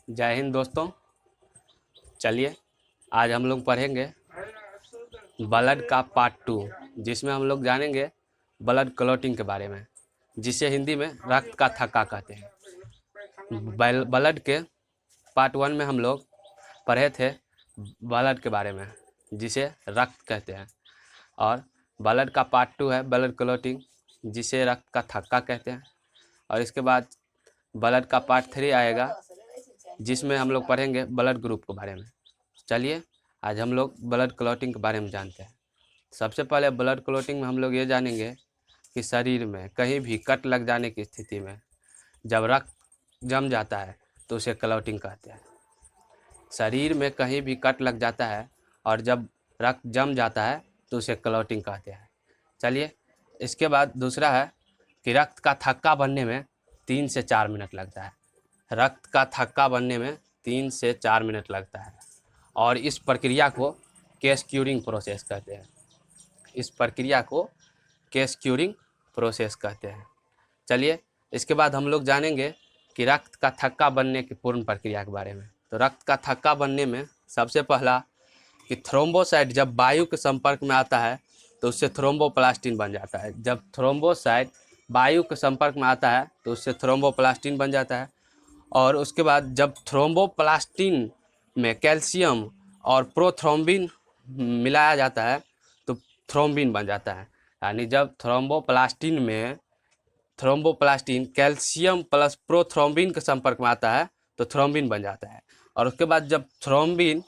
जय हिंद दोस्तों। चलिए आज हम लोग पढ़ेंगे ब्लड का पार्ट 2, जिसमें हम लोग जानेंगे ब्लड क्लॉटिंग के बारे में, जिसे हिंदी में रक्त का थक्का कहते हैं। ब्लड के पार्ट 1 में हम लोग पढ़े थे ब्लड के बारे में, जिसे रक्त कहते हैं, और ब्लड का पार्ट 2 है ब्लड क्लॉटिंग, जिसे रक्त का थक्का कहते हैं। और इसके बाद ब्लड का पार्ट 3 आएगा, जिसमें हम लोग पढ़ेंगे ब्लड ग्रुप के बारे में। चलिए आज हम लोग ब्लड क्लॉटिंग के बारे में जानते हैं। सबसे पहले ब्लड क्लॉटिंग में हम लोग ये जानेंगे कि शरीर में कहीं भी कट लग जाने की स्थिति में जब रक्त जम जाता है तो उसे क्लॉटिंग कहते हैं। शरीर में कहीं भी कट लग जाता है और जब रक्त जम जाता है तो उसे क्लॉटिंग कहते हैं। चलिए इसके बाद दूसरा है कि रक्त का थक्का बनने में 3 से 4 मिनट लगता है। रक्त का थक्का बनने में 3 से 4 मिनट लगता है और इस प्रक्रिया को कैस्क्यूरिंग प्रोसेस कहते हैं। इस प्रक्रिया को कैस्क्यूरिंग प्रोसेस कहते हैं। चलिए इसके बाद हम लोग जानेंगे कि रक्त का थक्का बनने की पूर्ण प्रक्रिया के बारे में। तो रक्त का थक्का बनने में सबसे पहला कि थ्रोम्बोसाइट जब वायु के संपर्क में आता है तो उससे थ्रोम्बोप्लास्टिन बन जाता है। जब थ्रोम्बोसाइट वायु के संपर्क में आता है तो उससे थ्रोम्बोप्लास्टिन बन जाता है। और उसके बाद जब थ्रोम्बोप्लास्टिन में कैल्शियम और प्रोथ्रोम्बिन मिलाया जाता है तो थ्रोम्बिन बन जाता है। यानी जब थ्रोम्बोप्लास्टिन कैल्शियम प्लस प्रोथ्रोम्बिन के संपर्क में आता है तो थ्रोम्बिन बन जाता है। और उसके बाद जब थ्रोम्बिन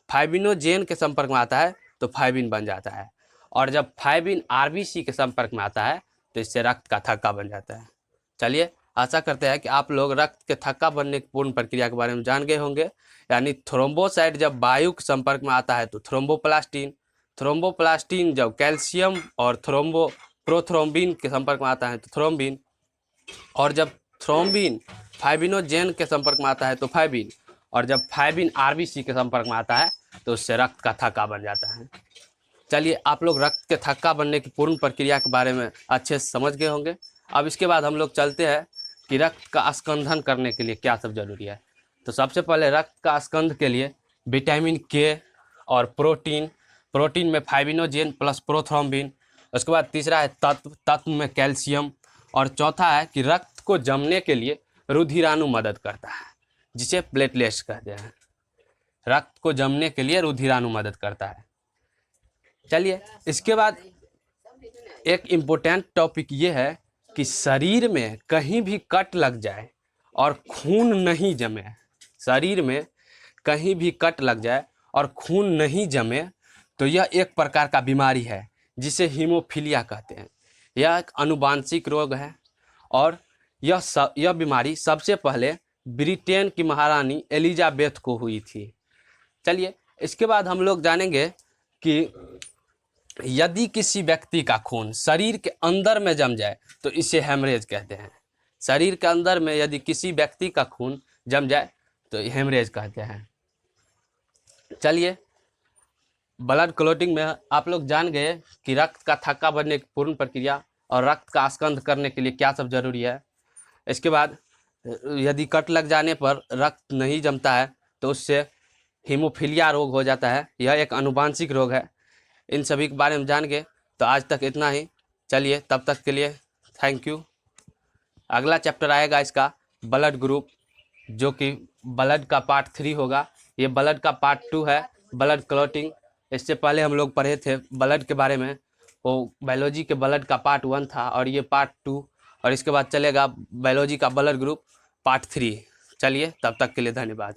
फाइब्रिनोजेन के संपर्क में आता है तो फाइबिन बन जाता है। और जब फाइबिन आरबीसी के संपर्क में आता है तो इससे रक्त का थक्का बन जाता है। चलिए आशा करते हैं कि आप लोग रक्त के थक्का बनने की पूर्ण प्रक्रिया के बारे में जान गए होंगे। यानी थ्रोम्बोसाइट जब वायु के संपर्क में आता है तो थ्रोम्बोप्लास्टिन जब कैल्शियम और प्रोथ्रोम्बिन के संपर्क में आता है तो थ्रोम्बिन, और जब थ्रोम्बिन फाइब्रिनोजेन के संपर्क में आता है तो फाइबिन, और जब फाइबिन आरबीसी के संपर्क में आता है तो उससे रक्त का थक्का बन जाता है। चलिए आप लोग रक्त के थक्का बनने की पूर्ण प्रक्रिया के बारे में अच्छे से समझ गए होंगे। अब इसके बाद हम लोग चलते हैं कि रक्त का स्कंदन करने के लिए क्या सब जरूरी है। तो सबसे पहले रक्त का स्कंद के लिए विटामिन के और प्रोटीन में फाइब्रिनोजेन प्लस प्रोथ्रोम्बिन। उसके बाद तीसरा है तत्व में कैल्शियम। और चौथा है कि रक्त को जमने के लिए रुधिराणु मदद करता है, जिसे प्लेटलेट्स कहते हैं। रक्त को जमने के लिए रुधिराणु मदद करता है। चलिए इसके बाद एक इम्पोर्टेंट टॉपिक ये है कि शरीर में कहीं भी कट लग जाए और खून नहीं जमे, शरीर में कहीं भी कट लग जाए और खून नहीं जमे तो यह एक प्रकार का बीमारी है जिसे हीमोफीलिया कहते हैं। यह एक आनुवांशिक रोग है और यह बीमारी सबसे पहले ब्रिटेन की महारानी एलिजाबेथ को हुई थी। चलिए इसके बाद हम लोग जानेंगे कि यदि किसी व्यक्ति का खून शरीर के अंदर में जम जाए तो इसे हेमरेज कहते हैं। शरीर के अंदर में यदि किसी व्यक्ति का खून जम जाए तो हेमरेज कहते हैं। चलिए ब्लड क्लॉटिंग में आप लोग जान गए कि रक्त का थक्का बनने की पूर्ण प्रक्रिया और रक्त का स्कंद करने के लिए क्या सब जरूरी है। इसके बाद यदि कट लग जाने पर रक्त नहीं जमता है तो उससे हीमोफीलिया रोग हो जाता है। यह एक आनुवांशिक रोग है। इन सभी के बारे में जान गए। तो आज तक इतना ही। चलिए तब तक के लिए थैंक यू। अगला चैप्टर आएगा इसका ब्लड ग्रुप, जो कि ब्लड का पार्ट 3 होगा। ये ब्लड का पार्ट 2 है ब्लड क्लॉटिंग। इससे पहले हम लोग पढ़े थे ब्लड के बारे में, वो बायोलॉजी के ब्लड का पार्ट 1 था और ये पार्ट 2, और इसके बाद चलेगा बायोलॉजी का ब्लड ग्रुप पार्ट 3। चलिए तब तक के लिए धन्यवाद।